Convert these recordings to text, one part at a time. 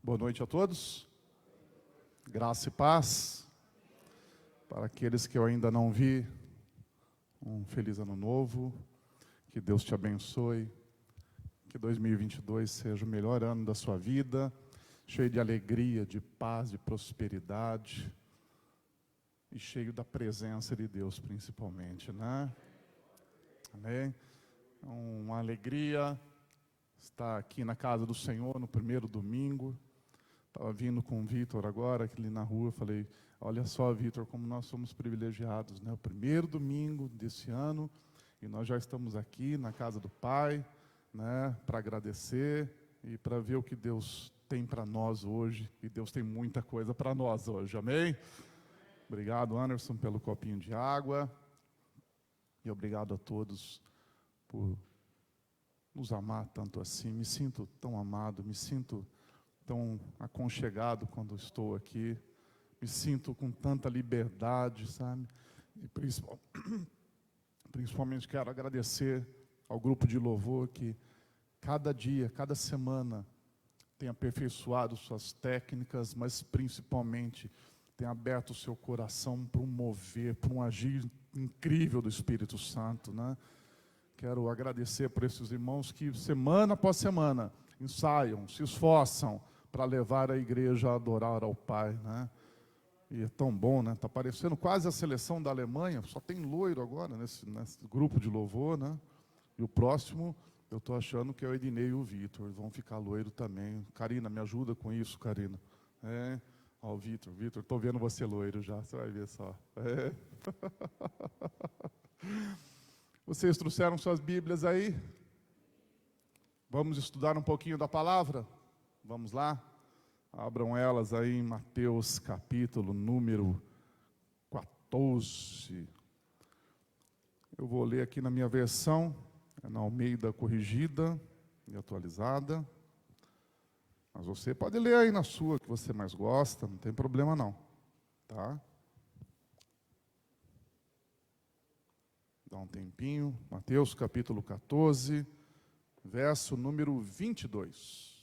Boa noite a todos. Graça e paz. Para aqueles que eu ainda não vi, um feliz ano novo. Que Deus te abençoe. Que 2022 seja o melhor ano da sua vida, cheio de alegria, de paz, de prosperidade e cheio da presença de Deus, principalmente, né? Amém? Uma alegria estar aqui na casa do Senhor no primeiro domingo. Estava vindo com o Vitor agora, ali na rua, falei, olha só, Vitor, como nós somos privilegiados, né? O primeiro domingo desse ano, e nós já estamos aqui na casa do Pai, né? Para agradecer e para ver o que Deus tem para nós hoje, e Deus tem muita coisa para nós hoje, amém? Obrigado, Anderson, pelo copinho de água, e obrigado a todos por nos amar tanto assim. Me sinto tão amado, me sinto tão aconchegado quando estou aqui, me sinto com tanta liberdade, sabe? E principalmente quero agradecer ao grupo de louvor que cada dia, cada semana tem aperfeiçoado suas técnicas, mas principalmente tem aberto o seu coração para um mover, para um agir incrível do Espírito Santo, né? Quero agradecer por esses irmãos que semana após semana ensaiam, se esforçam para levar a igreja a adorar ao Pai, né? E é tão bom, né? Está parecendo quase a seleção da Alemanha, só tem loiro agora nesse grupo de louvor, né? E o próximo, eu estou achando que é o Ednei e o Vitor, vão ficar loiro também. Karina, me ajuda com isso, Karina. Ó, o Vitor, estou vendo você loiro já, você vai ver só. Vocês trouxeram suas Bíblias aí? Vamos estudar um pouquinho da palavra? Vamos lá? Abram elas aí em Mateus capítulo número 14. Eu vou ler aqui na minha versão, é na Almeida corrigida e atualizada. Mas você pode ler aí na sua, que você mais gosta, não tem problema não. Tá? Dá um tempinho. Mateus capítulo 14, verso número 22.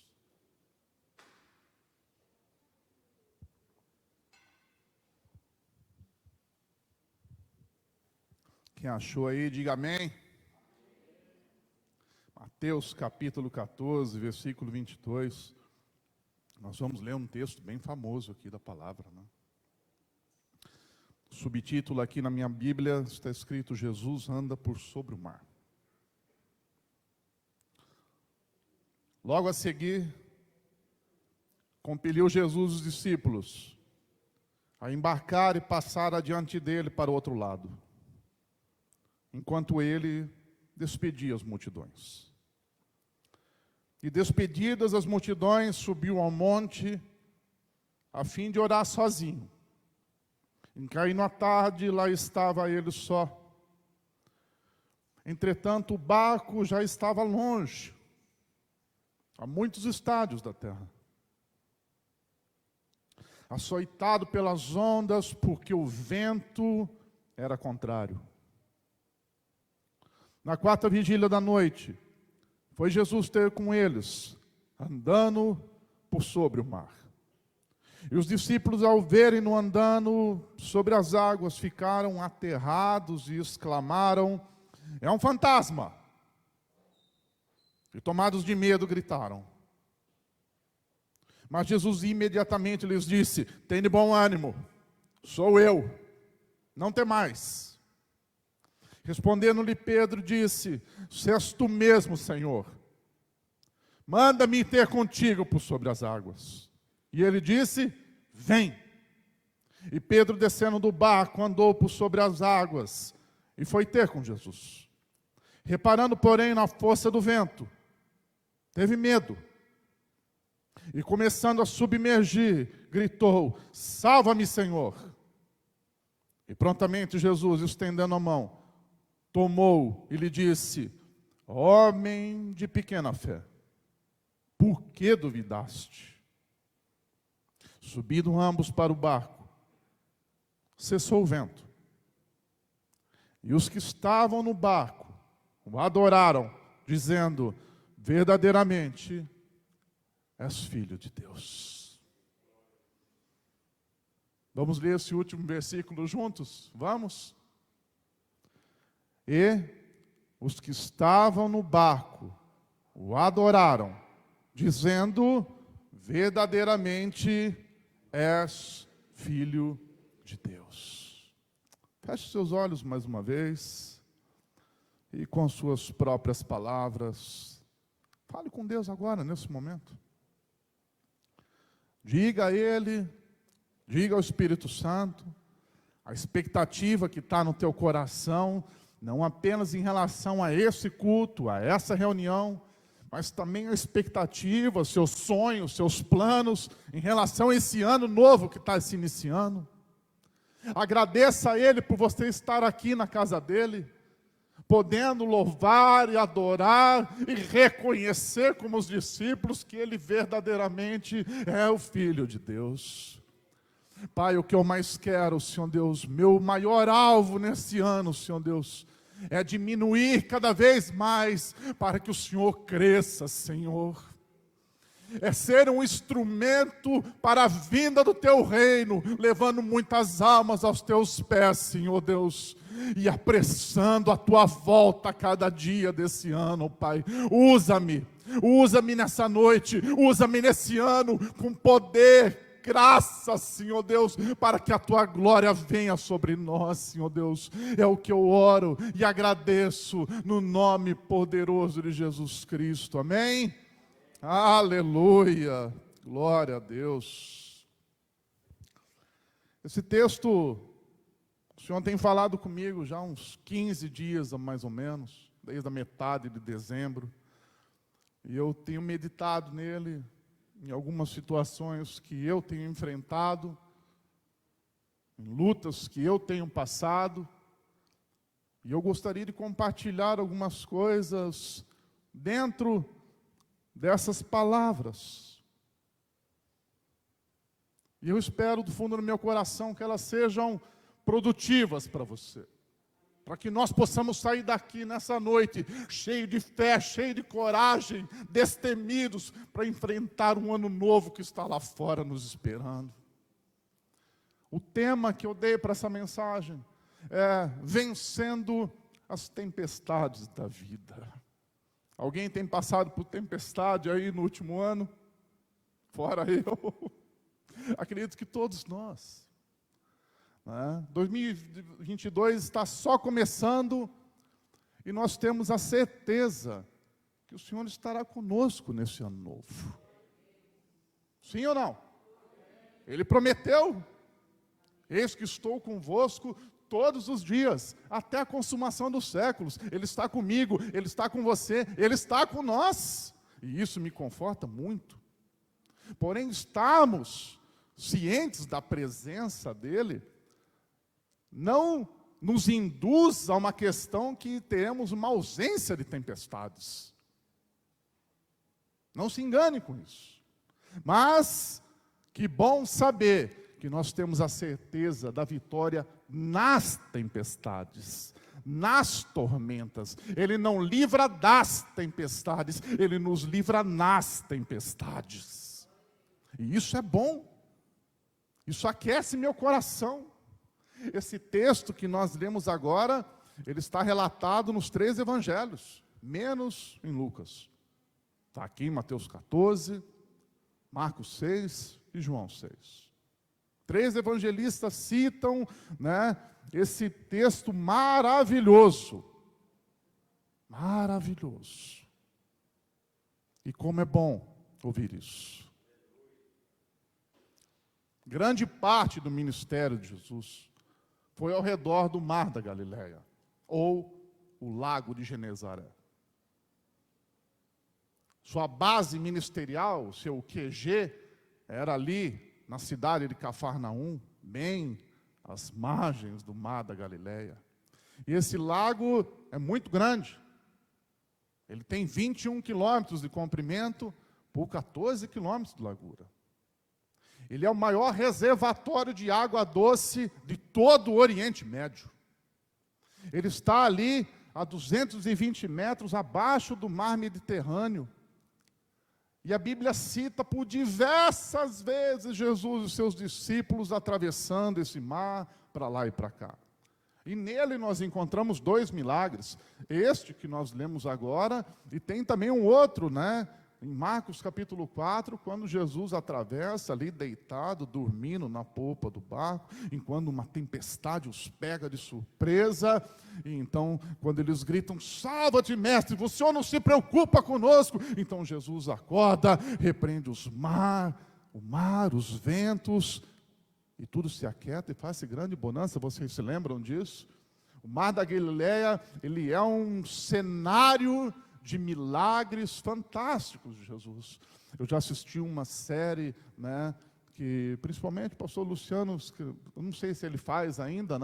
Quem achou aí, diga amém. Mateus capítulo 14, versículo 22. Nós vamos ler um texto bem famoso aqui da palavra, né? O subtítulo aqui na minha Bíblia está escrito: Jesus anda por sobre o mar. Logo a seguir, compeliu Jesus os discípulos a embarcar e passar adiante dele para o outro lado, enquanto ele despedia as multidões. E despedidas as multidões, subiu ao monte, a fim de orar sozinho. Em caindo a tarde, lá estava ele só. Entretanto, o barco já estava longe, a muitos estádios da terra, açoitado pelas ondas, porque o vento era contrário. Na quarta vigília da noite, foi Jesus ter com eles, andando por sobre o mar. E os discípulos, ao verem-no andando sobre as águas, ficaram aterrados e exclamaram: é um fantasma! E tomados de medo, gritaram. Mas Jesus imediatamente lhes disse: tende bom ânimo, sou eu, não temais. Respondendo-lhe Pedro, disse: se és tu mesmo, Senhor, manda-me ter contigo por sobre as águas. E ele disse: vem. E Pedro, descendo do barco, andou por sobre as águas e foi ter com Jesus. Reparando, porém, na força do vento, teve medo. E começando a submergir, gritou: salva-me, Senhor. E prontamente Jesus, estendendo a mão, tomou e lhe disse: homem de pequena fé, por que duvidaste? Subindo ambos para o barco, cessou o vento. E os que estavam no barco o adoraram, dizendo: verdadeiramente, és filho de Deus. Vamos ler esse último versículo juntos? Vamos? E os que estavam no barco o adoraram, dizendo: verdadeiramente és filho de Deus. Feche seus olhos mais uma vez e com suas próprias palavras, fale com Deus agora, nesse momento. Diga a Ele, diga ao Espírito Santo, a expectativa que está no teu coração, não apenas em relação a esse culto, a essa reunião, mas também a expectativa, seus sonhos, seus planos em relação a esse ano novo que está se iniciando. Agradeça a Ele por você estar aqui na casa dEle, podendo louvar e adorar e reconhecer como os discípulos que Ele verdadeiramente é o Filho de Deus. Pai, o que eu mais quero, Senhor Deus, meu maior alvo nesse ano, Senhor Deus, é diminuir cada vez mais para que o Senhor cresça, Senhor. É ser um instrumento para a vinda do Teu reino, levando muitas almas aos Teus pés, Senhor Deus, e apressando a Tua volta a cada dia desse ano, Pai. Usa-me nessa noite, usa-me nesse ano com poder, graça, Senhor Deus, para que a Tua glória venha sobre nós, Senhor Deus. É o que eu oro e agradeço no nome poderoso de Jesus Cristo. Amém? Aleluia, glória a Deus. Esse texto, o Senhor tem falado comigo já há uns 15 dias, mais ou menos, desde a metade de dezembro, e eu tenho meditado nele, em algumas situações que eu tenho enfrentado, em lutas que eu tenho passado, e eu gostaria de compartilhar algumas coisas dentro dessas palavras. E eu espero do fundo do meu coração que elas sejam produtivas para você, para que nós possamos sair daqui nessa noite cheio de fé, cheio de coragem, destemidos para enfrentar um ano novo que está lá fora nos esperando. O tema que eu dei para essa mensagem é vencendo as tempestades da vida. Alguém tem passado por tempestade aí no último ano? Fora eu. Acredito que todos nós. 2022 está só começando e nós temos a certeza que o Senhor estará conosco nesse ano novo. Sim ou não? Ele prometeu: eis que estou convosco todos os dias, até a consumação dos séculos. Ele está comigo, Ele está com você, Ele está com nós. E isso me conforta muito. Porém, estarmos cientes da presença dEle não nos induz a uma questão que temos uma ausência de tempestades. Não se engane com isso. Mas, que bom saber que nós temos a certeza da vitória nas tempestades, nas tormentas. Ele não livra das tempestades, Ele nos livra nas tempestades. E isso é bom. Isso aquece meu coração. Esse texto que nós lemos agora, ele está relatado nos 3 evangelhos, menos em Lucas. Está aqui em Mateus 14, Marcos 6 e João 6. 3 evangelistas citam, esse texto maravilhoso. Maravilhoso. E como é bom ouvir isso. Grande parte do ministério de Jesus foi ao redor do mar da Galileia, ou o lago de Genezaré. Sua base ministerial, seu QG, era ali na cidade de Cafarnaum, bem às margens do mar da Galileia. E esse lago é muito grande. Ele tem 21 quilômetros de comprimento por 14 quilômetros de largura. Ele é o maior reservatório de água doce de todo o Oriente Médio. Ele está ali a 220 metros abaixo do mar Mediterrâneo. E a Bíblia cita por diversas vezes Jesus e seus discípulos atravessando esse mar para lá e para cá. E nele nós encontramos 2 milagres. Este que nós lemos agora, e tem também um outro, em Marcos capítulo 4, quando Jesus atravessa ali deitado, dormindo na polpa do barco, enquanto uma tempestade os pega de surpresa, e então quando eles gritam, salva-te mestre, o Senhor não se preocupa conosco, então Jesus acorda, repreende o mar, os ventos, e tudo se aquieta e faz grande bonança. Vocês se lembram disso? O mar da Galileia, ele é um cenário de milagres fantásticos de Jesus. Eu já assisti uma série, que principalmente o pastor Luciano, eu não sei se ele faz ainda,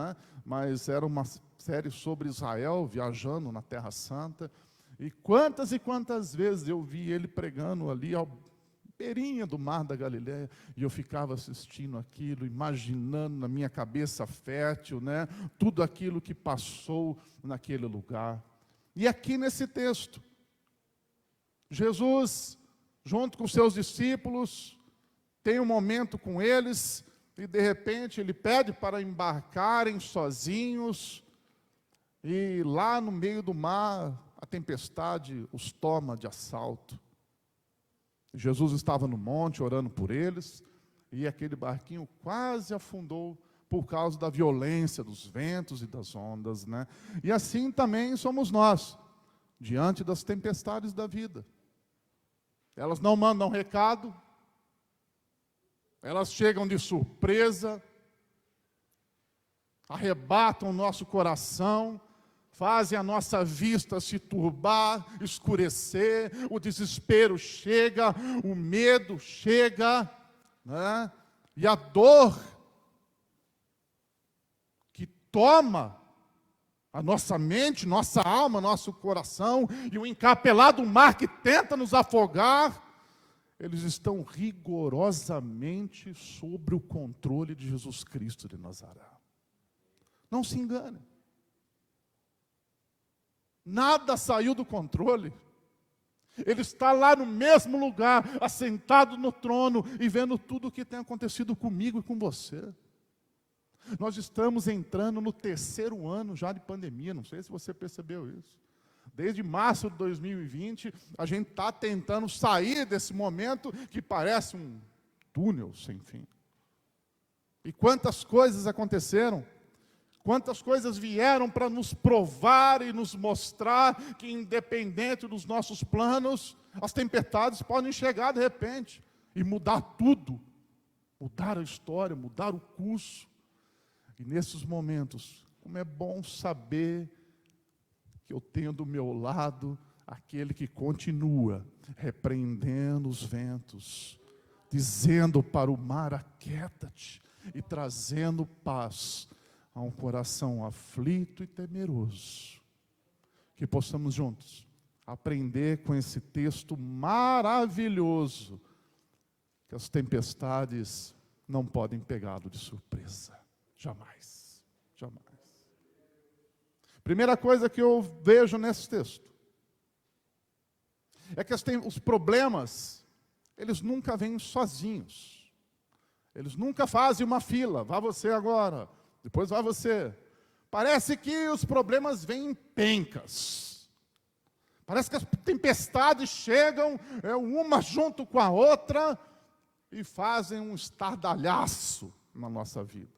mas era uma série sobre Israel, viajando na Terra Santa, e quantas vezes eu vi ele pregando ali ao beirinha do mar da Galileia, e eu ficava assistindo aquilo, imaginando na minha cabeça fértil, tudo aquilo que passou naquele lugar. E aqui nesse texto, Jesus, junto com seus discípulos, tem um momento com eles, e de repente ele pede para embarcarem sozinhos, e lá no meio do mar, a tempestade os toma de assalto. Jesus estava no monte orando por eles, e aquele barquinho quase afundou por causa da violência dos ventos e das ondas, E assim também somos nós, diante das tempestades da vida. Elas não mandam recado, elas chegam de surpresa, arrebatam o nosso coração, fazem a nossa vista se turbar, escurecer, o desespero chega, o medo chega, e a dor que toma a nossa mente, nossa alma, nosso coração, e o encapelado mar que tenta nos afogar, eles estão rigorosamente sob o controle de Jesus Cristo de Nazaré. Não se engane. Nada saiu do controle. Ele está lá no mesmo lugar, assentado no trono, e vendo tudo o que tem acontecido comigo e com você. Nós estamos entrando no 3º ano já de pandemia, não sei se você percebeu isso. Desde março de 2020, a gente está tentando sair desse momento que parece um túnel sem fim. E quantas coisas aconteceram, quantas coisas vieram para nos provar e nos mostrar que, independente dos nossos planos, as tempestades podem chegar de repente e mudar tudo, mudar a história, mudar o curso. E nesses momentos, como é bom saber que eu tenho do meu lado aquele que continua repreendendo os ventos, dizendo para o mar, aquieta-te, e trazendo paz a um coração aflito e temeroso. Que possamos juntos aprender com esse texto maravilhoso, que as tempestades não podem pegá-lo de surpresa. Jamais, jamais. Primeira coisa que eu vejo nesse texto é que os problemas, eles nunca vêm sozinhos. Eles nunca fazem uma fila, vá você agora, depois vá você. Parece que os problemas vêm em pencas. Parece que as tempestades chegam, uma junto com a outra, e fazem um estardalhaço na nossa vida.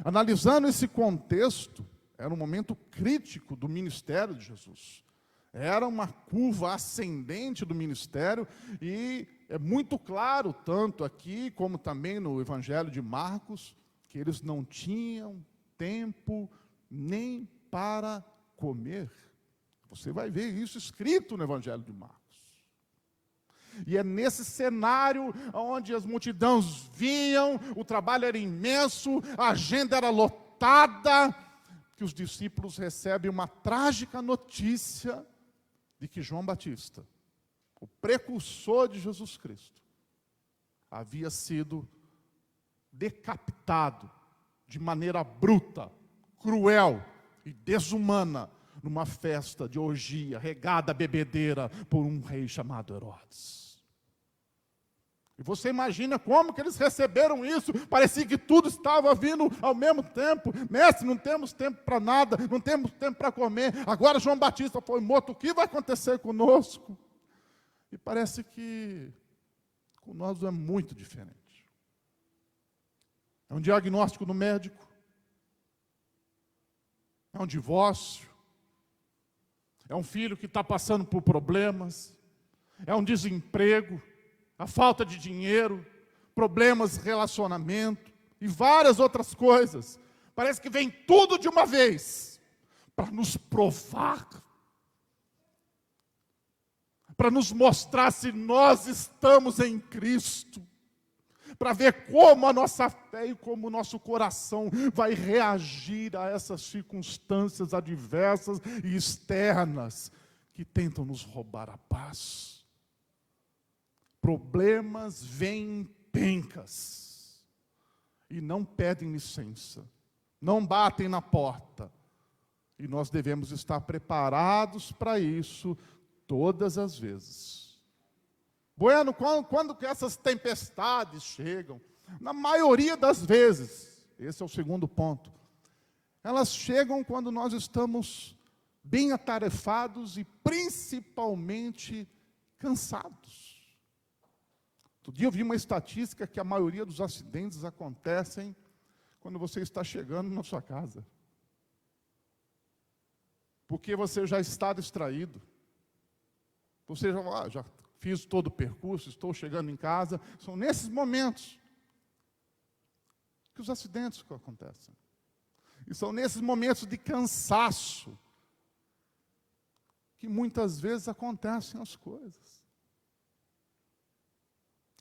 Analisando esse contexto, era um momento crítico do ministério de Jesus. Era uma curva ascendente do ministério, e é muito claro, tanto aqui como também no Evangelho de Marcos, que eles não tinham tempo nem para comer. Você vai ver isso escrito no Evangelho de Marcos. E é nesse cenário onde as multidões vinham, o trabalho era imenso, a agenda era lotada, que os discípulos recebem uma trágica notícia de que João Batista, o precursor de Jesus Cristo, havia sido decapitado de maneira bruta, cruel e desumana, numa festa de orgia, regada a bebedeira por um rei chamado Herodes. E você imagina como que eles receberam isso? Parecia que tudo estava vindo ao mesmo tempo. Mestre, não temos tempo para nada, não temos tempo para comer. Agora João Batista foi morto, o que vai acontecer conosco? E parece que com nós é muito diferente. É um diagnóstico do médico, é um divórcio, é um filho que está passando por problemas, é um desemprego, a falta de dinheiro, problemas de relacionamento e várias outras coisas. Parece que vem tudo de uma vez para nos provar, para nos mostrar se nós estamos em Cristo, para ver como a nossa fé e como o nosso coração vai reagir a essas circunstâncias adversas e externas que tentam nos roubar a paz. Problemas vêm em pencas e não pedem licença, não batem na porta. E nós devemos estar preparados para isso todas as vezes. Bueno, quando que essas tempestades chegam? Na maioria das vezes, esse é o segundo ponto, elas chegam quando nós estamos bem atarefados e principalmente cansados. Outro dia eu vi uma estatística que a maioria dos acidentes acontecem quando você está chegando na sua casa. Porque você já está distraído. Você já fiz todo o percurso, estou chegando em casa. São nesses momentos que os acidentes acontecem. E são nesses momentos de cansaço que muitas vezes acontecem as coisas.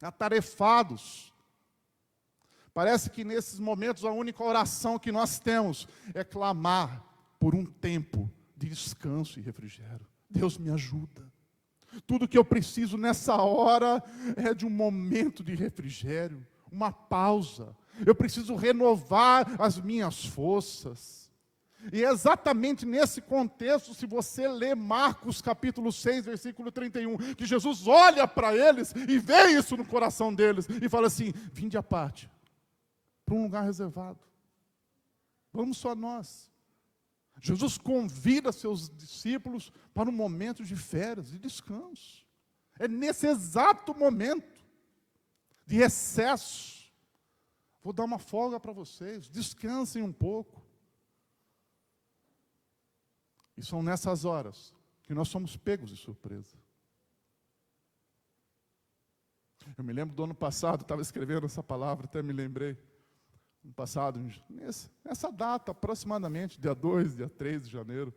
Atarefados. Parece que nesses momentos a única oração que nós temos é clamar por um tempo de descanso e refrigério. Deus me ajuda. Tudo que eu preciso nessa hora é de um momento de refrigério, uma pausa. Eu preciso renovar as minhas forças. E é exatamente nesse contexto, se você ler Marcos capítulo 6, versículo 31, que Jesus olha para eles e vê isso no coração deles e fala assim: vinde à parte, para um lugar reservado. Vamos só nós. Jesus convida seus discípulos para um momento de férias, de descanso. É nesse exato momento de recesso. Vou dar uma folga para vocês, descansem um pouco. E são nessas horas que nós somos pegos de surpresa. Eu me lembro do ano passado, estava escrevendo essa palavra, até me lembrei. No passado, nessa data, aproximadamente, dia 2, dia 3 de janeiro,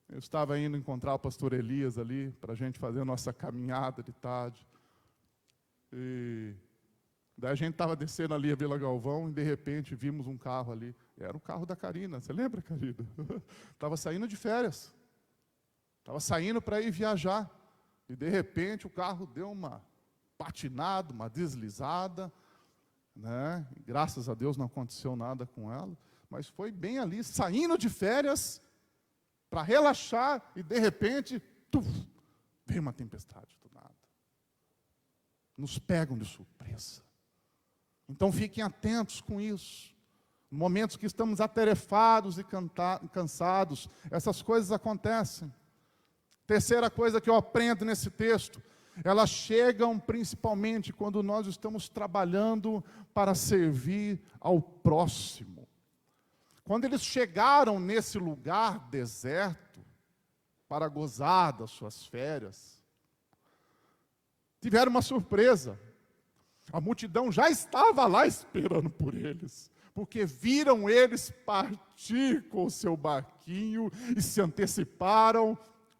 eu estava indo encontrar o pastor Elias ali, para a gente fazer a nossa caminhada de tarde. E daí a gente estava descendo ali a Vila Galvão, e de repente vimos um carro ali. Era o carro da Karina, você lembra, Karina? Estava saindo de férias. Estava saindo para ir viajar. E de repente o carro deu uma patinada, uma deslizada, né? Graças a Deus não aconteceu nada com ela, mas foi bem ali, saindo de férias, para relaxar, e de repente, veio uma tempestade do nada. Nos pegam de surpresa. Então fiquem atentos com isso. Momentos que estamos atarefados e cansados, essas coisas acontecem. Terceira coisa que eu aprendo nesse texto: elas chegam principalmente quando nós estamos trabalhando para servir ao próximo. Quando eles chegaram nesse lugar deserto, para gozar das suas férias, tiveram uma surpresa. A multidão já estava lá esperando por eles, porque viram eles partir com o seu barquinho e se anteciparam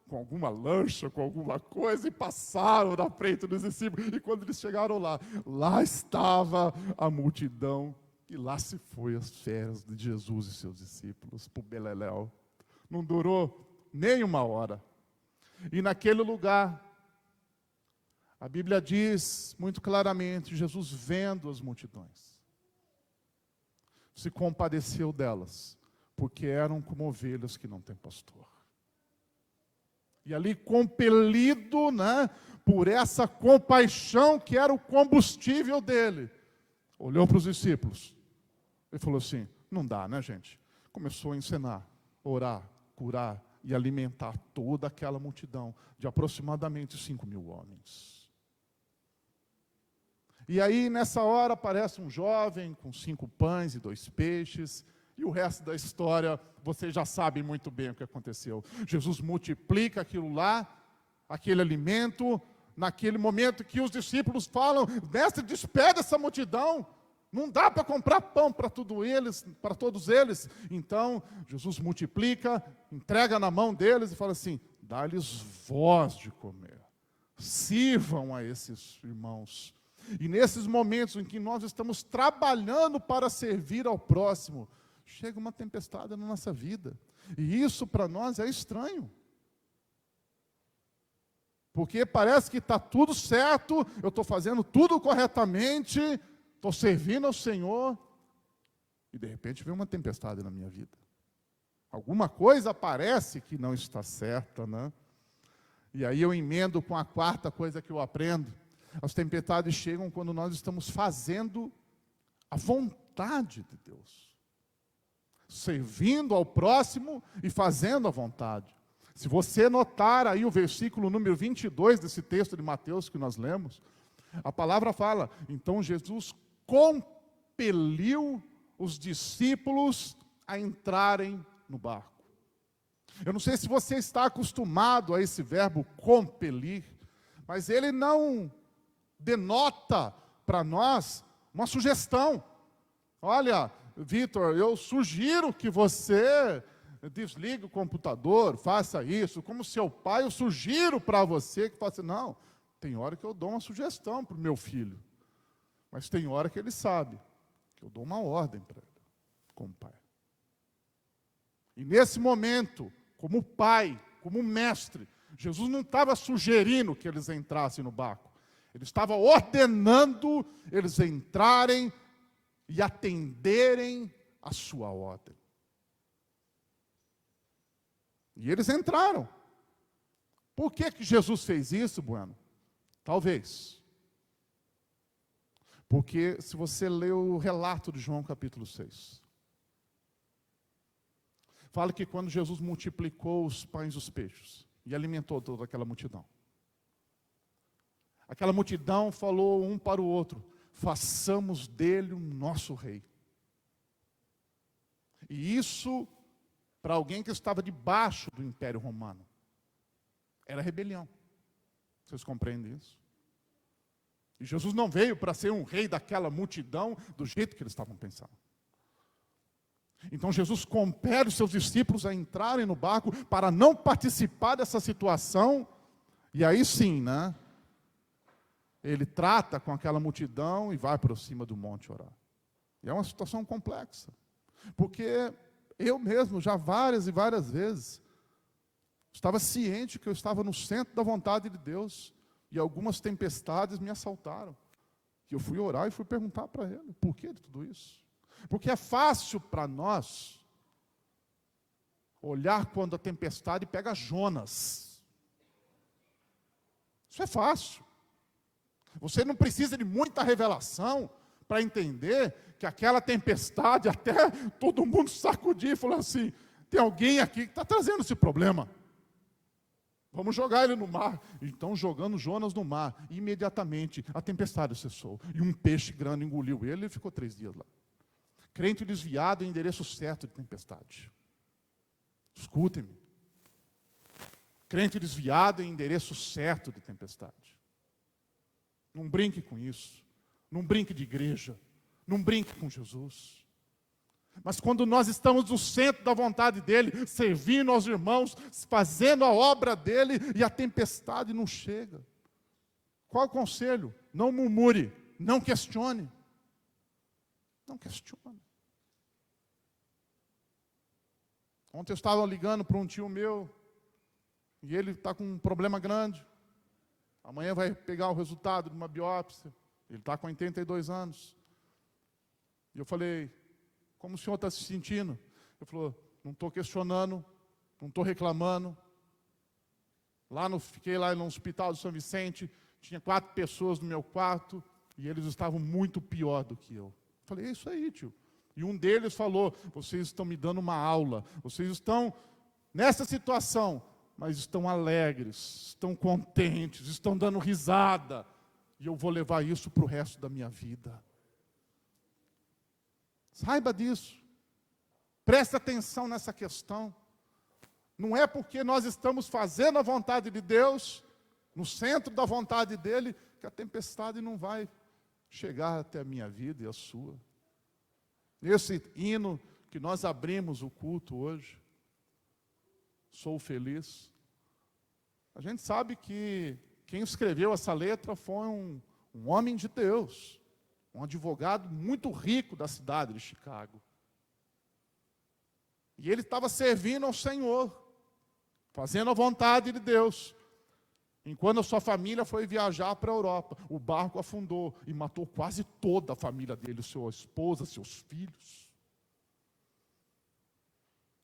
com alguma lancha, com alguma coisa, e passaram na frente dos discípulos. E quando eles chegaram lá estava a multidão, e lá se foi as férias de Jesus e seus discípulos para o Beleléu. Não durou nem uma hora. E naquele lugar, a Bíblia diz muito claramente, Jesus, vendo as multidões, se compadeceu delas, porque eram como ovelhas que não têm pastor. E ali, compelido, né, por essa compaixão que era o combustível dele, olhou para os discípulos e falou assim: não dá, né, gente? Começou a ensinar, orar, curar e alimentar toda aquela multidão de aproximadamente 5.000 homens. E aí, nessa hora, aparece um jovem com 5 pães e 2 peixes, e o resto da história, vocês já sabem muito bem o que aconteceu. Jesus multiplica aquilo lá, aquele alimento, naquele momento que os discípulos falam: mestre, despede essa multidão, não dá para comprar pão para todos eles. Então, Jesus multiplica, entrega na mão deles e fala assim: dá-lhes voz de comer, sirvam a esses irmãos. E nesses momentos em que nós estamos trabalhando para servir ao próximo, chega uma tempestade na nossa vida. E isso para nós é estranho. Porque parece que está tudo certo, eu estou fazendo tudo corretamente, estou servindo ao Senhor, e de repente vem uma tempestade na minha vida. Alguma coisa parece que não está certa, né? E aí eu emendo com a quarta coisa que eu aprendo. As tempestades chegam quando nós estamos fazendo a vontade de Deus, servindo ao próximo e fazendo a vontade. Se você notar aí o versículo número 22 desse texto de Mateus que nós lemos, a palavra fala: então Jesus compeliu os discípulos a entrarem no barco. Eu não sei se você está acostumado a esse verbo compelir, mas ele não denota para nós uma sugestão. Olha, Vitor, eu sugiro que você desligue o computador, faça isso. Como seu pai, eu sugiro para você que faça. Não, tem hora que eu dou uma sugestão para o meu filho, mas tem hora que ele sabe que eu dou uma ordem para ele, como pai. E nesse momento, como pai, como mestre, Jesus não estava sugerindo que eles entrassem no barco. Ele estava ordenando eles entrarem e atenderem a sua ordem. E eles entraram. Por que Jesus fez isso, Bueno? Talvez. Porque se você ler o relato de João capítulo 6, fala que quando Jesus multiplicou os pães e os peixes e alimentou toda aquela multidão, aquela multidão falou um para o outro: façamos dele o nosso rei. E isso, para alguém que estava debaixo do Império Romano, era rebelião. Vocês compreendem isso? E Jesus não veio para ser um rei daquela multidão do jeito que eles estavam pensando. Então Jesus compele os seus discípulos a entrarem no barco para não participar dessa situação. E aí sim, né? Ele trata com aquela multidão e vai para cima do monte orar. E é uma situação complexa. Porque eu mesmo, já várias e várias vezes, estava ciente que eu estava no centro da vontade de Deus. E algumas tempestades me assaltaram. E eu fui orar e fui perguntar para ele: por que de tudo isso? Porque é fácil para nós olhar quando a tempestade pega Jonas. Isso é fácil. Você não precisa de muita revelação para entender que aquela tempestade, até todo mundo sacudir e falar assim: tem alguém aqui que está trazendo esse problema. Vamos jogar ele no mar. Então, jogando Jonas no mar, imediatamente a tempestade cessou. E um peixe grande engoliu ele e ficou 3 dias lá. Crente desviado em endereço certo de tempestade. Escutem-me. Crente desviado em endereço certo de tempestade. Não brinque com isso. Não brinque de igreja. Não brinque com Jesus. Mas quando nós estamos no centro da vontade dele, servindo aos irmãos, fazendo a obra dele, e a tempestade não chega. Qual o conselho? Não murmure, não questione. Não questione. Ontem eu estava ligando para um tio meu, e ele está com um problema grande. Amanhã vai pegar o resultado de uma biópsia. Ele está com 82 anos. E eu falei: como o senhor está se sentindo? Ele falou: não estou questionando, não estou reclamando. Fiquei lá no Hospital de São Vicente, tinha 4 pessoas no meu quarto, e eles estavam muito pior do que eu. Falei, é isso aí, tio. E um deles falou, vocês estão me dando uma aula, vocês estão nessa situação, mas estão alegres, estão contentes, estão dando risada, e eu vou levar isso para o resto da minha vida. Saiba disso. Preste atenção nessa questão. Não é porque nós estamos fazendo a vontade de Deus, no centro da vontade dEle, que a tempestade não vai chegar até a minha vida e a sua. Esse hino que nós abrimos o culto hoje, Sou Feliz. A gente sabe que quem escreveu essa letra foi um homem de Deus, um advogado muito rico da cidade de Chicago. E ele estava servindo ao Senhor, fazendo a vontade de Deus. Enquanto a sua família foi viajar para a Europa, o barco afundou e matou quase toda a família dele, sua esposa, seus filhos.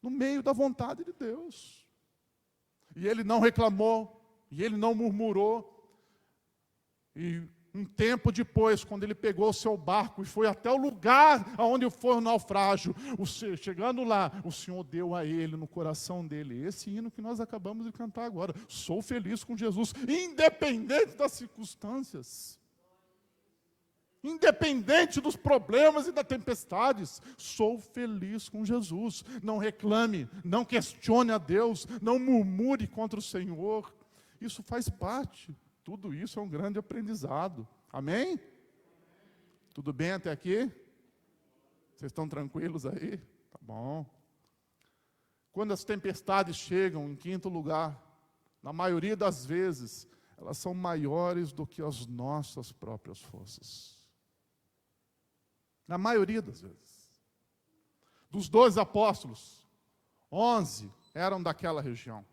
No meio da vontade de Deus. E ele não reclamou, e ele não murmurou. E um tempo depois, quando ele pegou o seu barco e foi até o lugar onde foi o naufrágio, chegando lá, o Senhor deu a ele, no coração dele, esse hino que nós acabamos de cantar agora. Sou feliz com Jesus, independente das circunstâncias. Independente dos problemas e das tempestades, sou feliz com Jesus. Não reclame, não questione a Deus, não murmure contra o Senhor. Isso faz parte. Tudo isso é um grande aprendizado. Amém? Tudo bem até aqui? Vocês estão tranquilos aí? Tá bom. Quando as tempestades chegam, em quinto lugar, na maioria das vezes, elas são maiores do que as nossas próprias forças. Na maioria das vezes. Dos 12 apóstolos, 11 eram daquela região.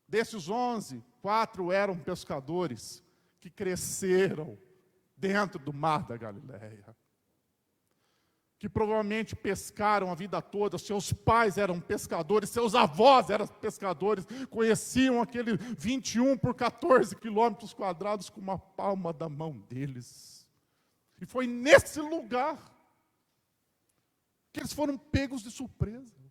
Desses 11, 4 eram pescadores que cresceram dentro do mar da Galileia. Que provavelmente pescaram a vida toda, seus pais eram pescadores, seus avós eram pescadores, conheciam aquele 21 por 14 quilômetros quadrados com uma palma da mão deles. E foi nesse lugar que eles foram pegos de surpresa.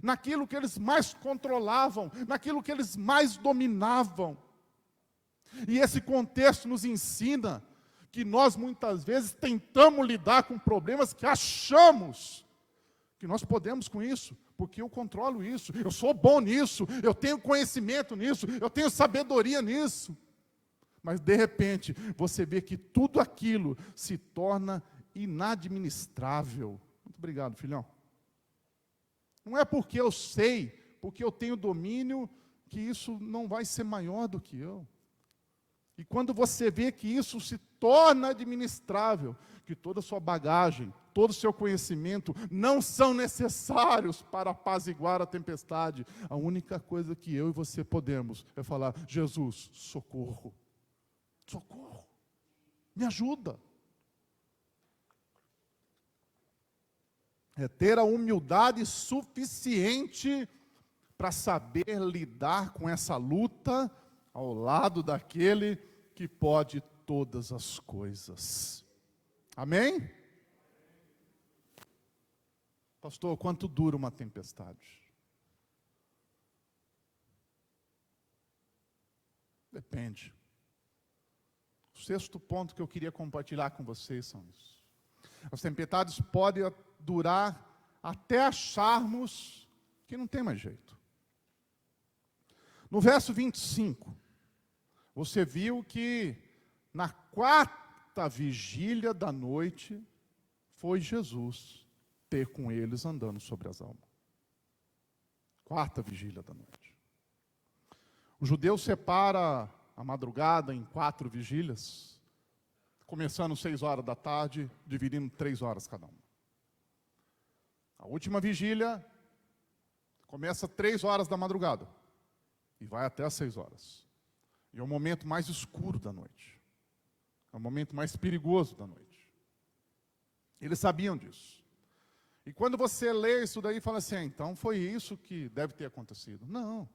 Naquilo que eles mais controlavam, naquilo que eles mais dominavam. E esse contexto nos ensina que nós muitas vezes tentamos lidar com problemas que achamos que nós podemos com isso, porque eu controlo isso, eu sou bom nisso, eu tenho conhecimento nisso, eu tenho sabedoria nisso. Mas de repente, você vê que tudo aquilo se torna inadministrável. Muito obrigado, filhão. Não é porque eu sei, porque eu tenho domínio, que isso não vai ser maior do que eu. E quando você vê que isso se torna administrável, que toda a sua bagagem, todo o seu conhecimento não são necessários para apaziguar a tempestade, a única coisa que eu e você podemos é falar, Jesus, socorro, socorro, me ajuda. É ter a humildade suficiente para saber lidar com essa luta ao lado daquele que pode todas as coisas. Amém? Pastor, quanto dura uma tempestade? Depende. O sexto ponto que eu queria compartilhar com vocês são isso. As tempestades podem durar até acharmos que não tem mais jeito. No verso 25, você viu que na 4ª vigília da noite, foi Jesus ter com eles andando sobre as almas. 4ª vigília da noite. O judeu separa a madrugada em 4 vigílias, começando 6 horas da tarde, dividindo 3 horas cada uma. A última vigília começa 3 horas da madrugada e vai até às 6 horas. E é o momento mais escuro da noite. É o momento mais perigoso da noite. Eles sabiam disso. E quando você lê isso daí, fala assim, então foi isso que deve ter acontecido. Não.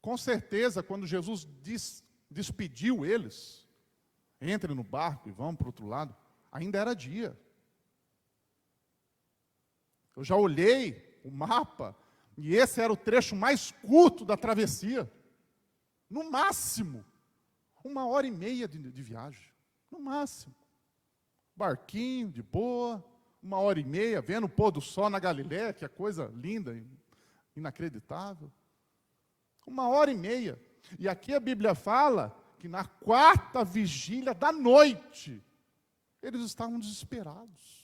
Com certeza, quando Jesus despediu eles, entrem no barco e vão para o outro lado, ainda era dia. Eu já olhei o mapa, e esse era o trecho mais curto da travessia. No máximo, 1h30 de viagem. No máximo. Barquinho, de boa, 1h30, vendo o pôr do sol na Galileia, que é coisa linda, inacreditável. 1h30. E aqui a Bíblia fala que na 4ª vigília da noite, eles estavam desesperados.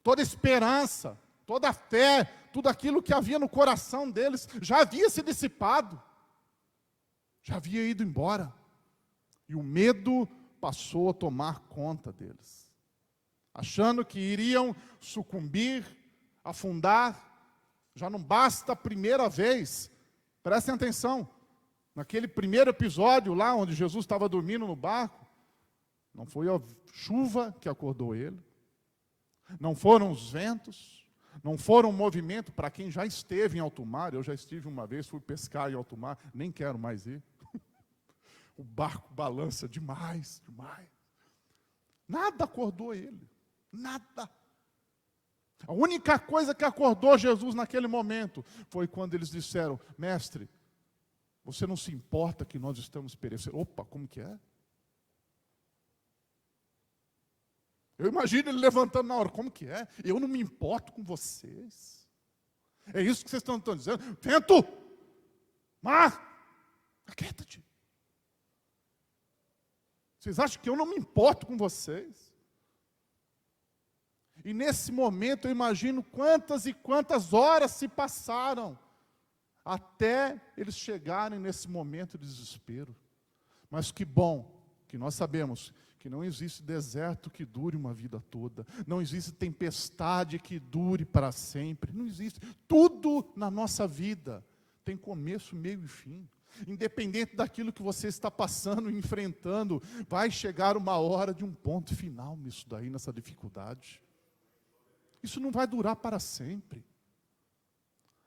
Toda esperança, toda a fé, tudo aquilo que havia no coração deles, já havia se dissipado. Já havia ido embora. E o medo passou a tomar conta deles. Achando que iriam sucumbir, afundar. Já não basta a primeira vez. Prestem atenção. Naquele primeiro episódio lá, onde Jesus estava dormindo no barco, não foi a chuva que acordou ele. Não foram os ventos, não foram o movimento. Para quem já esteve em alto mar, eu já estive uma vez, fui pescar em alto mar, nem quero mais ir. O barco balança demais, demais. Nada acordou ele, nada. A única coisa que acordou Jesus naquele momento foi quando eles disseram: mestre, você não se importa que nós estamos perecendo? Opa, como que é? Eu imagino ele levantando na hora, como que é? Eu não me importo com vocês. É isso que vocês estão dizendo? Vento! Mar! Aquieta-te. Vocês acham que eu não me importo com vocês? E nesse momento eu imagino quantas e quantas horas se passaram até eles chegarem nesse momento de desespero. Mas que bom que nós sabemos que não existe deserto que dure uma vida toda, não existe tempestade que dure para sempre, não existe. Tudo na nossa vida tem começo, meio e fim. Independente daquilo que você está passando e enfrentando, vai chegar uma hora de um ponto final nisso daí, nessa dificuldade. Isso não vai durar para sempre.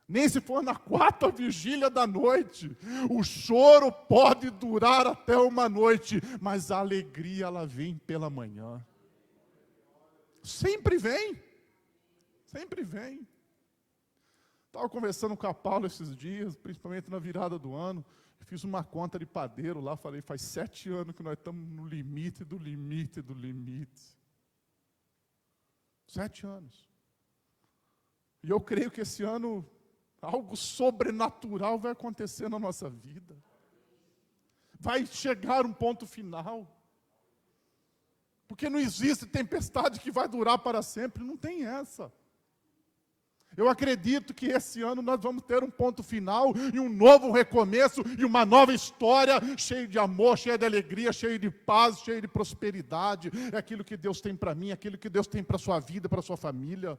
Nem se for na 4ª vigília da noite. O choro pode durar até uma noite, mas a alegria, ela vem pela manhã. Sempre vem. Sempre vem. Estava conversando com a Paula esses dias, principalmente na virada do ano. Fiz uma conta de padeiro lá, falei, faz 7 anos que nós estamos no limite do limite do limite. 7 anos. E eu creio que esse ano algo sobrenatural vai acontecer na nossa vida. Vai chegar um ponto final. Porque não existe tempestade que vai durar para sempre, não tem essa. Eu acredito que esse ano nós vamos ter um ponto final e um novo recomeço e uma nova história cheia de amor, cheia de alegria, cheia de paz, cheia de prosperidade. É aquilo que Deus tem para mim, aquilo que Deus tem para a sua vida, para a sua família.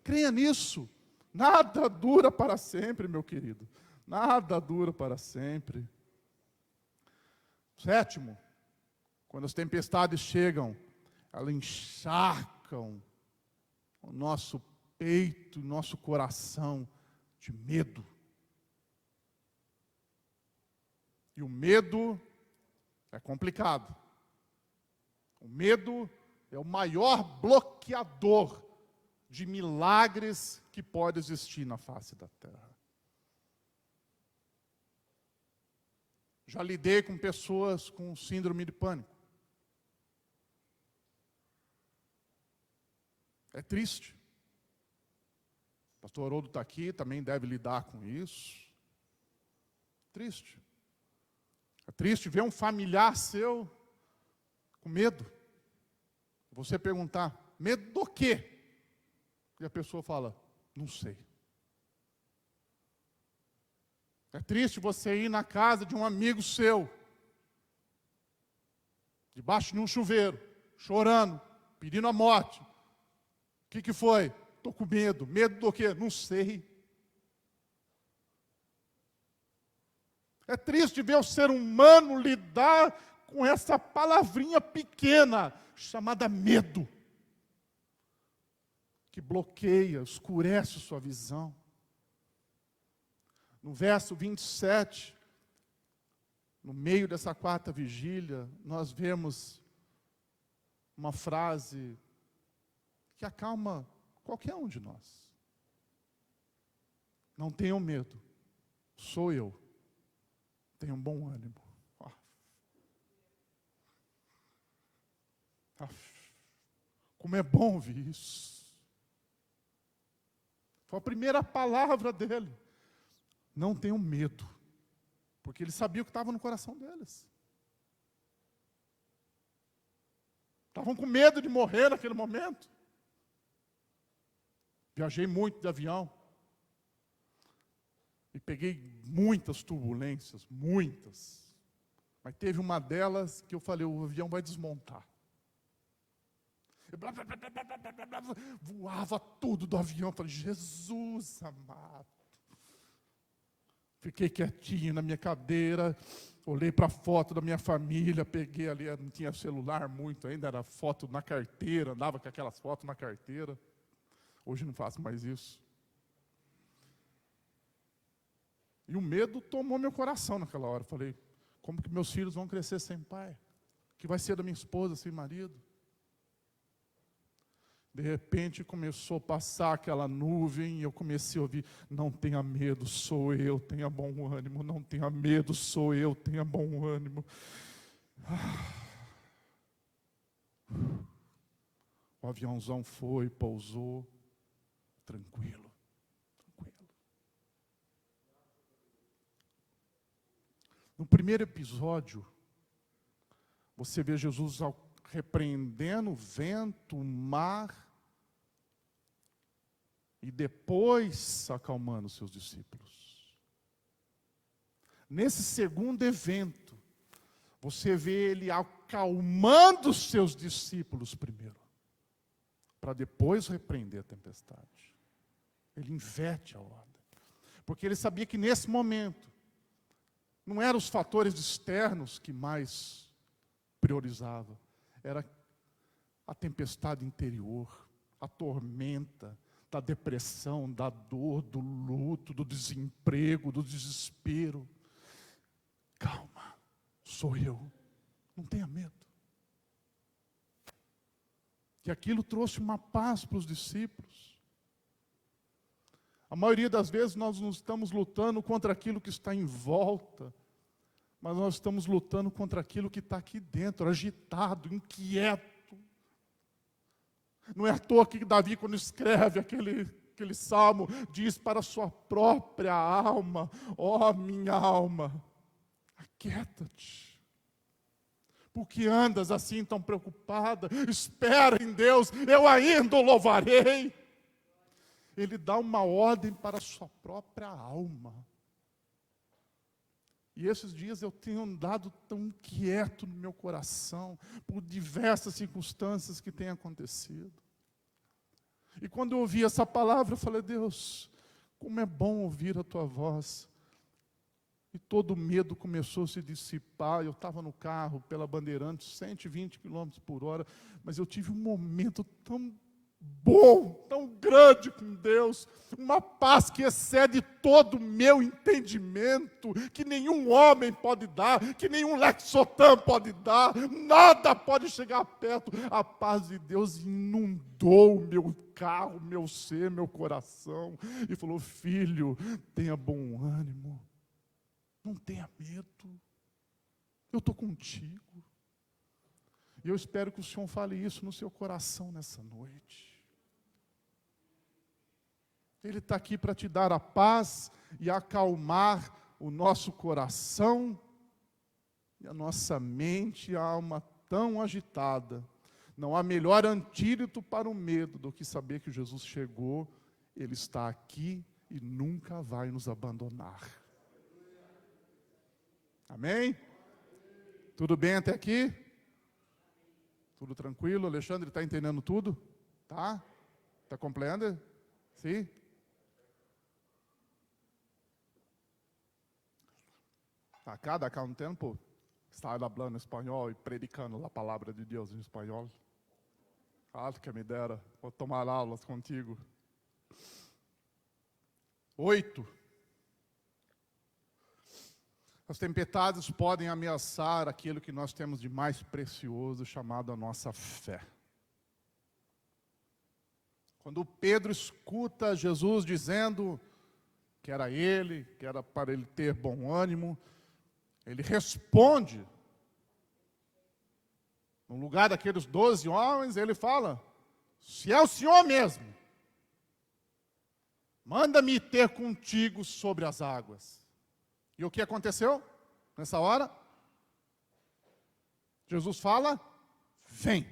Creia nisso. Nada dura para sempre, meu querido. Nada dura para sempre. 7º, quando as tempestades chegam, elas encharcam o nosso peito, o nosso coração de medo. E o medo é complicado. O medo é o maior bloqueador de milagres que pode existir na face da terra. Já lidei com pessoas com síndrome de pânico. É triste. O pastor Haroldo está aqui, também deve lidar com isso. Triste. É triste ver um familiar seu com medo. Você perguntar, medo do quê? E a pessoa fala, não sei. É triste você ir na casa de um amigo seu, debaixo de um chuveiro, chorando, pedindo a morte. O que foi? Estou com medo. Medo do quê? Não sei. É triste ver o ser humano lidar com essa palavrinha pequena, chamada medo, que bloqueia, escurece sua visão. No verso 27, no meio dessa quarta vigília, nós vemos uma frase que acalma qualquer um de nós. Não tenham medo, sou eu. Tenham bom ânimo. Como é bom ouvir isso. Foi a primeira palavra dele. Não tenham medo, porque ele sabia o que estava no coração deles. Estavam com medo de morrer naquele momento. Viajei muito de avião. E peguei muitas turbulências, muitas. Mas teve uma delas que eu falei, o avião vai desmontar. Voava tudo do avião. Eu falei, Jesus amado. Fiquei quietinho na minha cadeira, olhei para a foto da minha família, peguei ali, não tinha celular muito ainda, era foto na carteira, andava com aquelas fotos na carteira. Hoje não faço mais isso. E o medo tomou meu coração naquela hora. Falei, como que meus filhos vão crescer sem pai? O que vai ser da minha esposa sem marido? De repente começou a passar aquela nuvem e eu comecei a ouvir, não tenha medo, sou eu, tenha bom ânimo, não tenha medo, sou eu, tenha bom ânimo. O aviãozão foi, pousou, tranquilo, tranquilo. No primeiro episódio, você vê Jesus repreendendo o vento, o mar, e depois acalmando os seus discípulos. Nesse segundo evento, você vê ele acalmando os seus discípulos primeiro, para depois repreender a tempestade. Ele inverte a ordem. Porque ele sabia que nesse momento, não eram os fatores externos que mais priorizavam, era a tempestade interior, a tormenta, da depressão, da dor, do luto, do desemprego, do desespero. Calma, sou eu. Não tenha medo. Que aquilo trouxe uma paz para os discípulos. A maioria das vezes nós não estamos lutando contra aquilo que está em volta, mas nós estamos lutando contra aquilo que está aqui dentro, agitado, inquieto. Não é à toa que Davi, quando escreve aquele salmo, diz para a sua própria alma, ó minha alma, aquieta-te. Por que andas assim tão preocupada? Espera em Deus, eu ainda o louvarei. Ele dá uma ordem para a sua própria alma. E esses dias eu tenho andado tão quieto no meu coração, por diversas circunstâncias que têm acontecido. E quando eu ouvi essa palavra, eu falei, Deus, como é bom ouvir a tua voz. E todo o medo começou a se dissipar. Eu estava no carro pela Bandeirantes, 120 km por hora, mas eu tive um momento tão bom, tão grande com Deus, uma paz que excede todo o meu entendimento, que nenhum homem pode dar, que nenhum Lexotan pode dar, nada pode chegar perto. A paz de Deus inundou o meu carro, meu ser, meu coração, e falou, filho, tenha bom ânimo, não tenha medo, eu estou contigo. E eu espero que o Senhor fale isso no seu coração nessa noite. Ele está aqui para te dar a paz e acalmar o nosso coração e a nossa mente e a alma tão agitada. Não há melhor antídoto para o medo do que saber que Jesus chegou, Ele está aqui e nunca vai nos abandonar. Amém? Tudo bem até aqui? Tudo tranquilo? Alexandre, está entendendo tudo? Tá? Está compreendendo? Sim? Cada um tempo, estar falando espanhol e predicando a palavra de Deus em espanhol. Que me dera, vou tomar aulas contigo. 8. As tempestades podem ameaçar aquilo que nós temos de mais precioso, chamado a nossa fé. Quando Pedro escuta Jesus dizendo que era ele, que era para ele ter bom ânimo, ele responde. No lugar daqueles 12 homens, ele fala: se é o Senhor mesmo, manda-me ter contigo sobre as águas. E o que aconteceu nessa hora? Jesus fala: vem.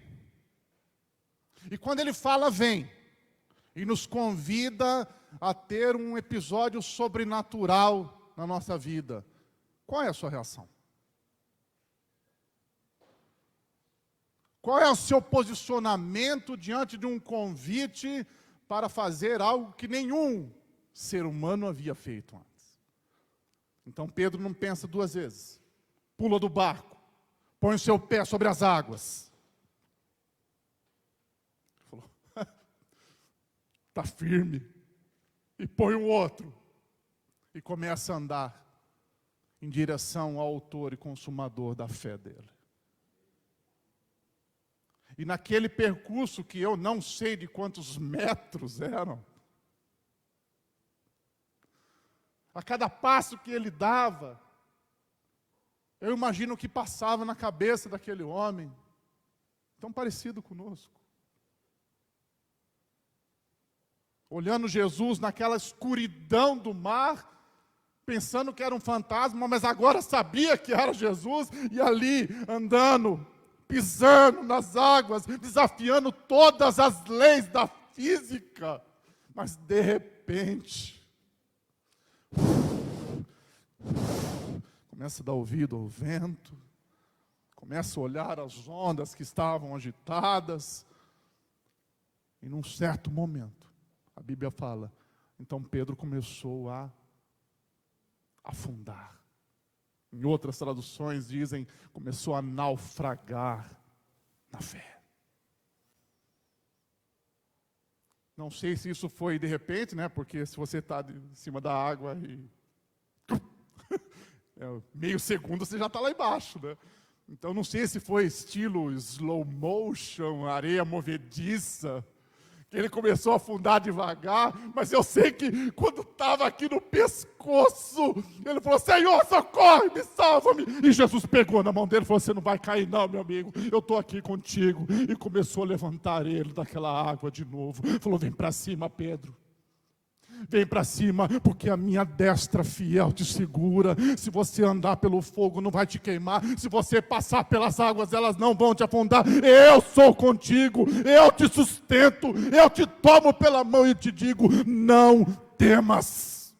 E quando ele fala vem, e nos convida a ter um episódio sobrenatural na nossa vida, qual é a sua reação? Qual é o seu posicionamento diante de um convite para fazer algo que nenhum ser humano havia feito antes? Então Pedro não pensa duas vezes. Pula do barco, põe o seu pé sobre as águas. Ele falou: está firme. E põe um outro. E começa a andar em direção ao autor e consumador da fé dele. E naquele percurso que eu não sei de quantos metros eram, a cada passo que ele dava, eu imagino o que passava na cabeça daquele homem, tão parecido conosco. Olhando Jesus naquela escuridão do mar, pensando que era um fantasma, mas agora sabia que era Jesus, e ali andando, pisando nas águas, desafiando todas as leis da física. Mas de repente, começa a dar ouvido ao vento, começa a olhar as ondas que estavam agitadas, e num certo momento, a Bíblia fala, então Pedro começou a afundar. Em outras traduções dizem, começou a naufragar na fé. Não sei se isso foi de repente, né? Porque se você está em cima da água e meio segundo você já está lá embaixo, né? Então não sei se foi estilo slow motion, areia movediça, que ele começou a afundar devagar, mas eu sei que quando estava aqui no pescoço, ele falou: Senhor, socorre-me, salva-me. E Jesus pegou na mão dele e falou: você não vai cair não, meu amigo, eu estou aqui contigo. E começou a levantar ele daquela água de novo. Falou: vem para cima, Pedro. Vem para cima, porque a minha destra fiel te segura. Se você andar pelo fogo, não vai te queimar. Se você passar pelas águas, elas não vão te afundar. Eu sou contigo, eu te sustento, eu te tomo pela mão e te digo: não temas.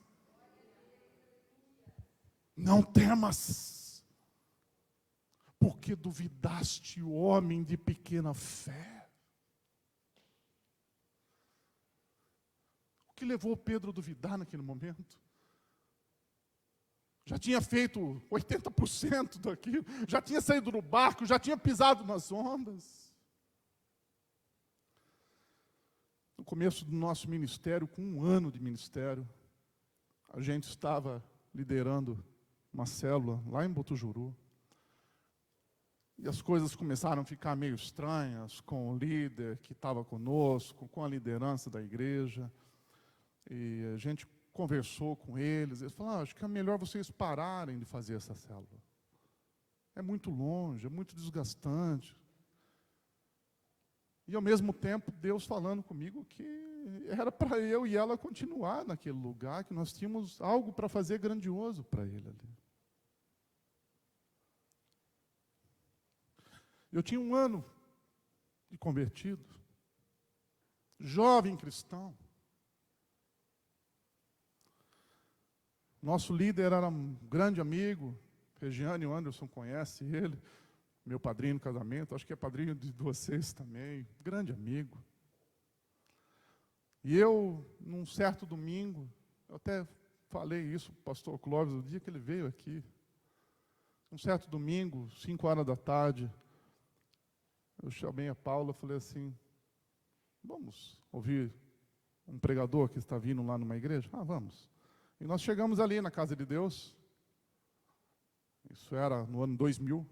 Não temas. Porque duvidaste, homem de pequena fé. O que levou Pedro a duvidar naquele momento? Já tinha feito 80% daquilo, já tinha saído do barco, já tinha pisado nas ondas. No começo do nosso ministério, com 1 ano de ministério, a gente estava liderando uma célula lá em Botujuru. E as coisas começaram a ficar meio estranhas com o líder que estava conosco, com a liderança da igreja. E a gente conversou com eles falaram: acho que é melhor vocês pararem de fazer essa célula. É muito longe, é muito desgastante. E ao mesmo tempo, Deus falando comigo que era para eu e ela continuar naquele lugar, que nós tínhamos algo para fazer grandioso para ele ali. Eu tinha 1 ano de convertido, jovem cristão. Nosso líder era um grande amigo, Regiane, o Anderson conhece ele, meu padrinho no casamento, acho que é padrinho de vocês também, grande amigo. E eu, num certo domingo, eu até falei isso para o pastor Clóvis, o dia que ele veio aqui, um certo domingo, 5 horas da tarde, eu chamei a Paula e falei assim: vamos ouvir um pregador que está vindo lá numa igreja? Ah, vamos. E nós chegamos ali na casa de Deus. Isso era no ano 2000.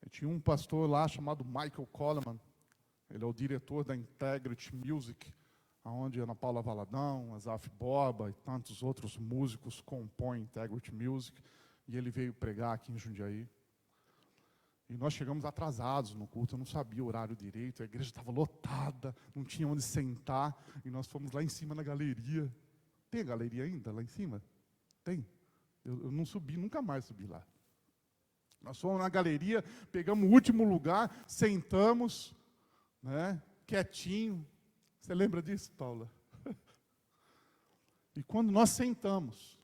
E tinha um pastor lá chamado Michael Coleman. Ele é o diretor da Integrity Music, onde Ana Paula Valadão, Asaf Borba e tantos outros músicos compõem Integrity Music. E ele veio pregar aqui em Jundiaí. E nós chegamos atrasados no culto, eu não sabia o horário direito, a igreja estava lotada, não tinha onde sentar, e nós fomos lá em cima na galeria. Tem galeria ainda lá em cima? Tem. Eu não subi, nunca mais subi lá. Nós fomos na galeria, pegamos o último lugar, sentamos, né, quietinho. Você lembra disso, Paula? E quando nós sentamos,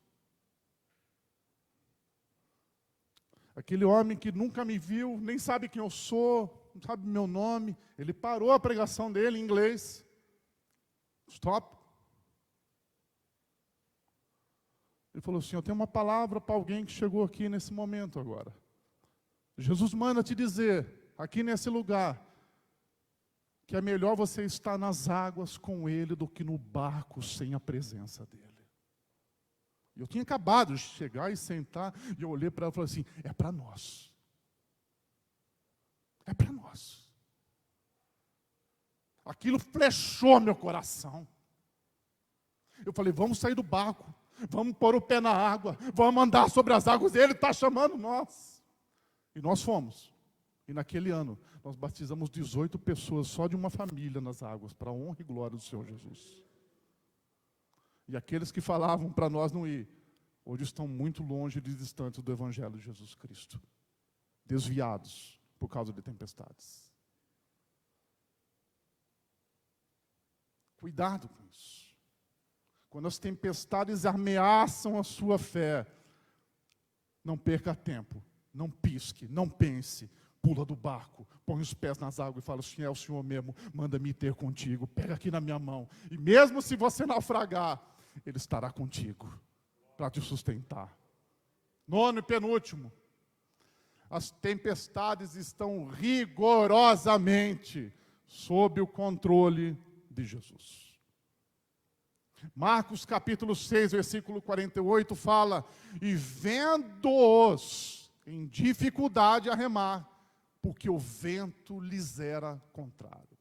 aquele homem que nunca me viu, nem sabe quem eu sou, não sabe meu nome, ele parou a pregação dele em inglês. Stop. Ele falou assim, eu tenho uma palavra para alguém que chegou aqui nesse momento agora. Jesus manda te dizer, aqui nesse lugar, que é melhor você estar nas águas com Ele do que no barco sem a presença dEle. Eu tinha acabado de chegar e sentar, e eu olhei para ela e falei assim, é para nós. É para nós. Aquilo flechou meu coração. Eu falei, vamos sair do barco, vamos pôr o pé na água, vamos andar sobre as águas, Ele está chamando nós. E nós fomos. E naquele ano, nós batizamos 18 pessoas só de uma família nas águas, para a honra e glória do Senhor Jesus. E aqueles que falavam para nós não ir, hoje estão muito longe e distantes do Evangelho de Jesus Cristo. Desviados por causa de tempestades. Cuidado com isso. Quando as tempestades ameaçam a sua fé, não perca tempo, não pisque, não pense, pula do barco, põe os pés nas águas e fala, assim, é o Senhor mesmo, manda-me ter contigo, pega aqui na minha mão. E mesmo se você naufragar, Ele estará contigo, para te sustentar. 9º e penúltimo, as tempestades estão rigorosamente sob o controle de Jesus. Marcos capítulo 6, versículo 48 fala, e vendo-os em dificuldade a remar, porque o vento lhes era contrário.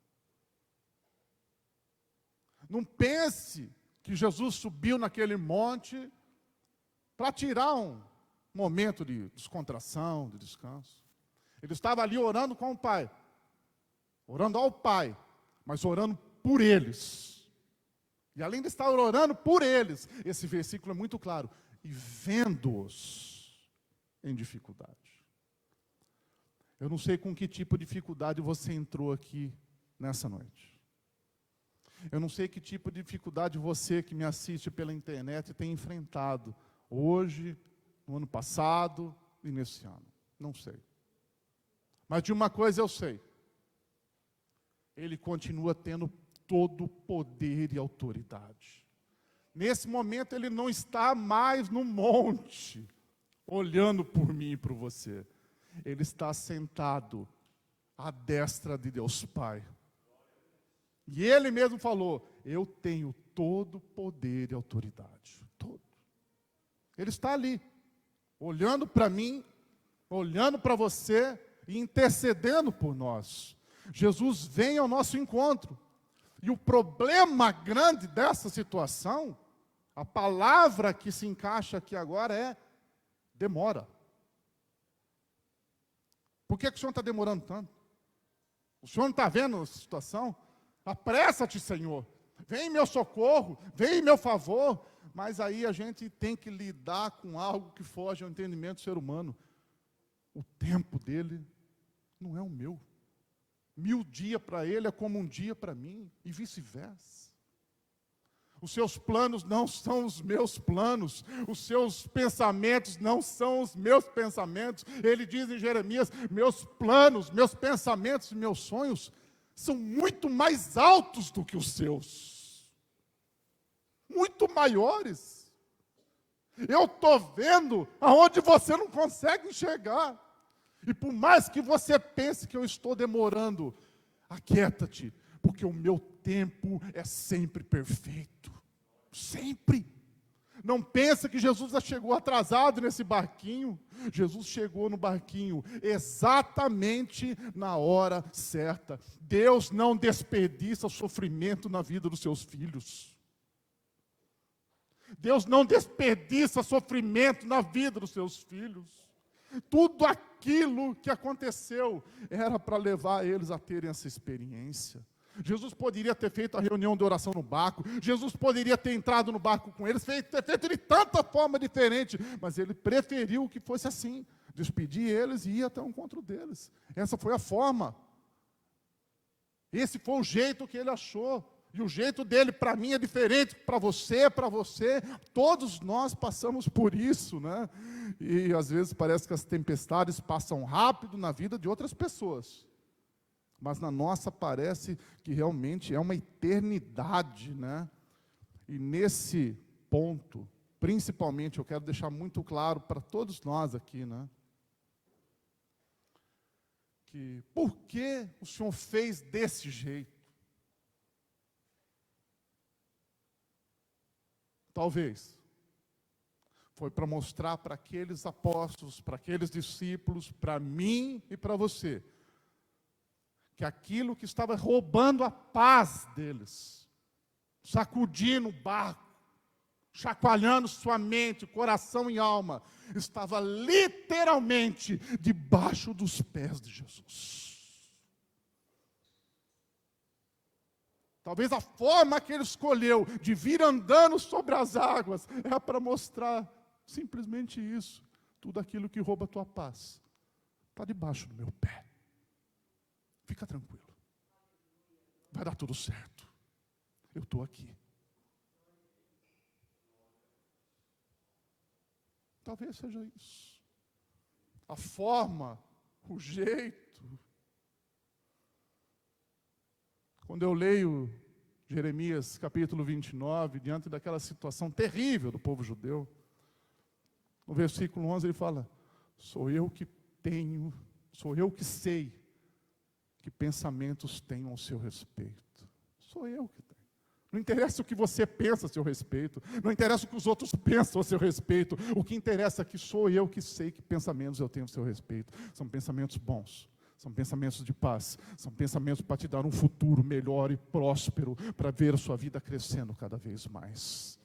Não pense que Jesus subiu naquele monte para tirar um momento de descontração, de descanso. Ele estava ali orando com o Pai, orando ao Pai, mas orando por eles. E além de estar orando por eles, esse versículo é muito claro, e vendo-os em dificuldade. Eu não sei com que tipo de dificuldade você entrou aqui nessa noite. Eu não sei que tipo de dificuldade você que me assiste pela internet tem enfrentado hoje, no ano passado e nesse ano. Não sei. Mas de uma coisa eu sei. Ele continua tendo todo o poder e autoridade. Nesse momento ele não está mais no monte, olhando por mim e por você. Ele está sentado à destra de Deus Pai. E Ele mesmo falou, eu tenho todo o poder e autoridade. Todo. Ele está ali, olhando para mim, olhando para você e intercedendo por nós. Jesus vem ao nosso encontro. E o problema grande dessa situação, a palavra que se encaixa aqui agora é demora. Por que o Senhor está demorando tanto? O Senhor não está vendo a situação? Apressa-te, Senhor. Vem em meu socorro, vem em meu favor. Mas aí a gente tem que lidar com algo que foge ao entendimento do ser humano. O tempo dele não é o meu. 1000 dias para ele é como um dia para mim, e vice-versa. Os seus planos não são os meus planos, os seus pensamentos não são os meus pensamentos. Ele diz em Jeremias, meus planos, meus pensamentos e meus sonhos são muito mais altos do que os seus. Muito maiores. Eu estou vendo aonde você não consegue enxergar. E por mais que você pense que eu estou demorando, aquieta-te, porque o meu tempo é sempre perfeito. Sempre. Não pensa que Jesus já chegou atrasado nesse barquinho. Jesus chegou no barquinho exatamente na hora certa. Deus não desperdiça sofrimento na vida dos seus filhos. Deus não desperdiça sofrimento na vida dos seus filhos. Tudo aquilo que aconteceu era para levar eles a terem essa experiência. Jesus poderia ter feito a reunião de oração no barco, Jesus poderia ter entrado no barco com eles, ter feito de tanta forma diferente, mas ele preferiu que fosse assim, despedir eles e ir até o encontro deles. Essa foi a forma, esse foi o jeito que ele achou, e o jeito dele para mim é diferente, para você, todos nós passamos por isso, né? E às vezes parece que as tempestades passam rápido na vida de outras pessoas, mas na nossa parece que realmente é uma eternidade, né? E nesse ponto, principalmente, eu quero deixar muito claro para todos nós aqui, né? Que por que o Senhor fez desse jeito? Talvez foi para mostrar para aqueles apóstolos, para aqueles discípulos, para mim e para você, que aquilo que estava roubando a paz deles, sacudindo o barco, chacoalhando sua mente, coração e alma, estava literalmente debaixo dos pés de Jesus. Talvez a forma que ele escolheu de vir andando sobre as águas é para mostrar simplesmente isso. Tudo aquilo que rouba a tua paz está debaixo do meu pé. Fica tranquilo. Vai dar tudo certo. Eu estou aqui. Talvez seja isso. A forma, o jeito. Quando eu leio Jeremias capítulo 29, diante daquela situação terrível do povo judeu, no versículo 11 ele fala: sou eu que sei que pensamentos tenho ao seu respeito. Sou eu que tenho. Não interessa o que você pensa a seu respeito, não interessa o que os outros pensam a seu respeito, o que interessa é que sou eu que sei que pensamentos eu tenho a seu respeito. São pensamentos bons, são pensamentos de paz, são pensamentos para te dar um futuro melhor e próspero, para ver a sua vida crescendo cada vez mais.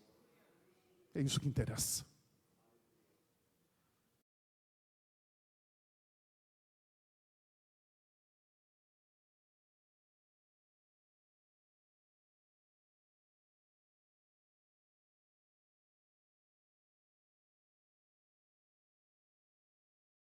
É isso que interessa.